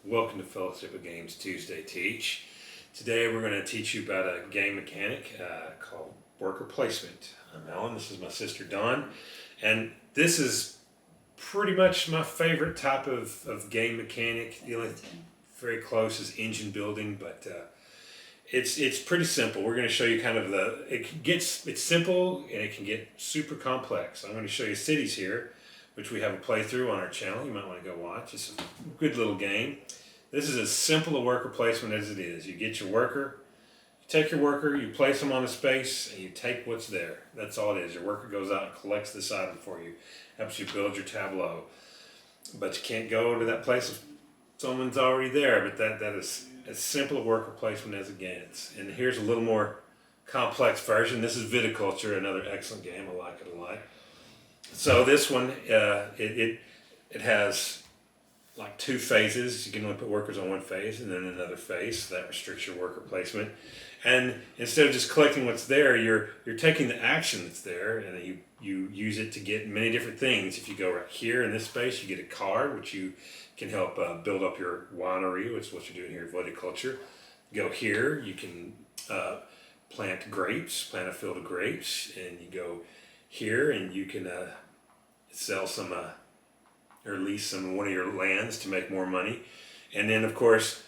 Welcome to Fellowship of Games Tuesday Teach. Today we're going to teach you about a game mechanic called worker placement. I'm Alan, this is my sister Dawn, and this is pretty much my favorite type of game mechanic. The only very close is engine building, but it's pretty simple. We're going to show you kind of it's simple and it can get super complex. I'm going to show you cities here, which we have a playthrough on our channel. You might want to go watch. It's a good little game. This is as simple a worker placement as it is. You get your worker, you take your worker, you place them on a space, and you take what's there. That's all it is. Your worker goes out and collects this item for you, helps you build your tableau. But you can't go to that place if someone's already there. But that is as simple a worker placement as it gets. And here's a little more complex version. This is Viticulture, another excellent game. I like it a lot. So this one, it has like two phases. You can only put workers on one phase and then another phase. So that restricts your worker placement. And instead of just collecting what's there, you're taking the action that's there and you use it to get many different things. If you go right here in this space, you get a card, which you can help build up your winery, which is what you're doing here, viticulture. Go here, you can plant grapes, plant a field of grapes, and you go here and you can sell some or lease some one of your lands to make more money. And then of course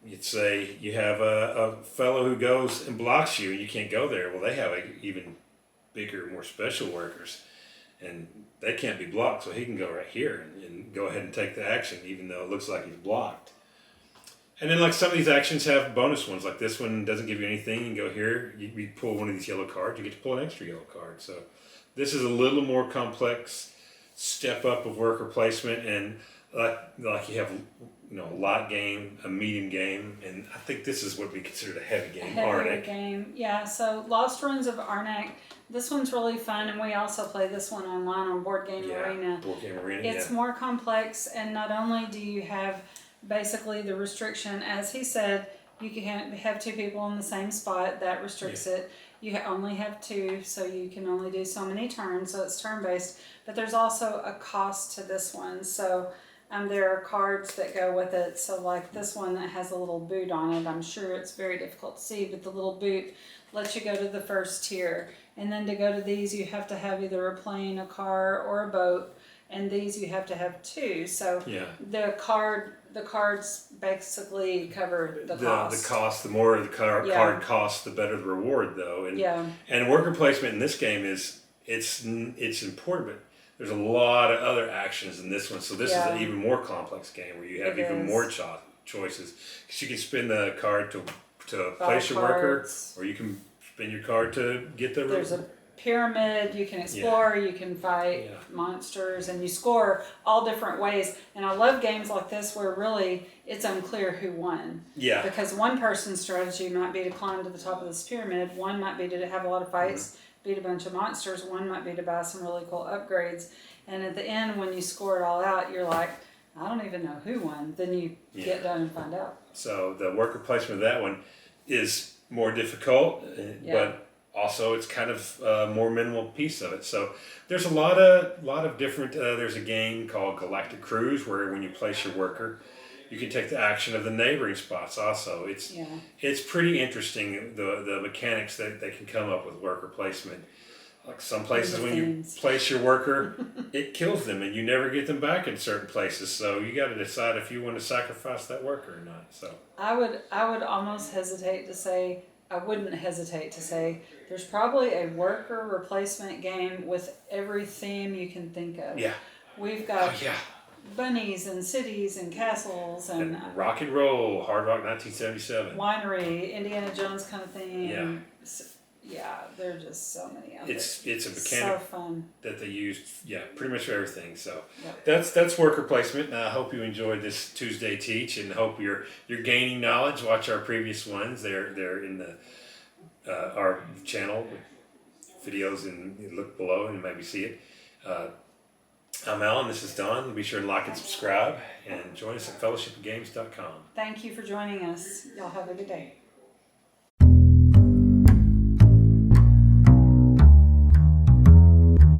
you'd say you have a fellow who goes and blocks you and you can't go there. Well, they have even bigger, more special workers and they can't be blocked, so he can go right here and go ahead and take the action even though it looks like he's blocked. And then like some of these actions have bonus ones, like this one doesn't give you anything. You can go here, you pull one of these yellow cards, you get to pull an extra yellow card. So this is a little more complex step up of worker placement, and like you have a light game, a medium game, and I think this is what we consider a heavy game, Heavy game, yeah. So Lost Ruins of Arnak. This one's really fun, and we also play this one online on Board Game Arena. Board Game Arena. It's more complex, and not only do you have basically the restriction, as he said, you can have two people in the same spot. That restricts it. You only have two, so you can only do so many turns, so it's turn-based. But there's also a cost to this one. So there are cards that go with it. So like this one that has a little boot on it, I'm sure it's very difficult to see, but the little boot lets you go to the first tier. And then to go to these, you have to have either a plane, a car, or a boat. And these you have to have two. So the cards basically cover the cost. The cost, the more the card costs, the better the reward, though. And worker placement in this game it's important, but there's a lot of other actions in this one. So this is an even more complex game where you have even more choices. Because you can spin the card to place your worker, or you can spin your card to get the. There's a pyramid, you can explore, you can fight monsters, and you score all different ways. And I love games like this where really it's unclear who won. Yeah. Because one person's strategy might be to climb to the top of this pyramid, one might be to have a lot of fights, beat a bunch of monsters, one might be to buy some really cool upgrades. And at the end, when you score it all out, you're like, I don't even know who won. Then you get done and find out. So the worker placement of that one is more difficult, but also it's kind of a more minimal piece of it. So there's a lot of different, there's a game called Galactic Cruise where when you place your worker, you can take the action of the neighboring spots also. It's pretty interesting, the mechanics that they can come up with worker placement. Like some places when you place your worker, it kills them and you never get them back in certain places. So you got to decide if you want to sacrifice that worker or not. So I would almost hesitate to say, I wouldn't hesitate to say there's probably a worker replacement game with every theme you can think of. Yeah. We've got bunnies and cities and castles and rock and roll, Hard Rock 1977. Winery, Indiana Jones kind of thing. Yeah, there are just so many of It's a mechanic so fun that they used, pretty much for everything. So that's worker placement. And I hope you enjoyed this Tuesday Teach and hope you're gaining knowledge. Watch our previous ones. They're in the our channel videos, and you look below and maybe see it. I'm Alan. This is Don. Be sure to like and subscribe and join us at fellowshipofgames.com. Thank you for joining us. Y'all have a good day.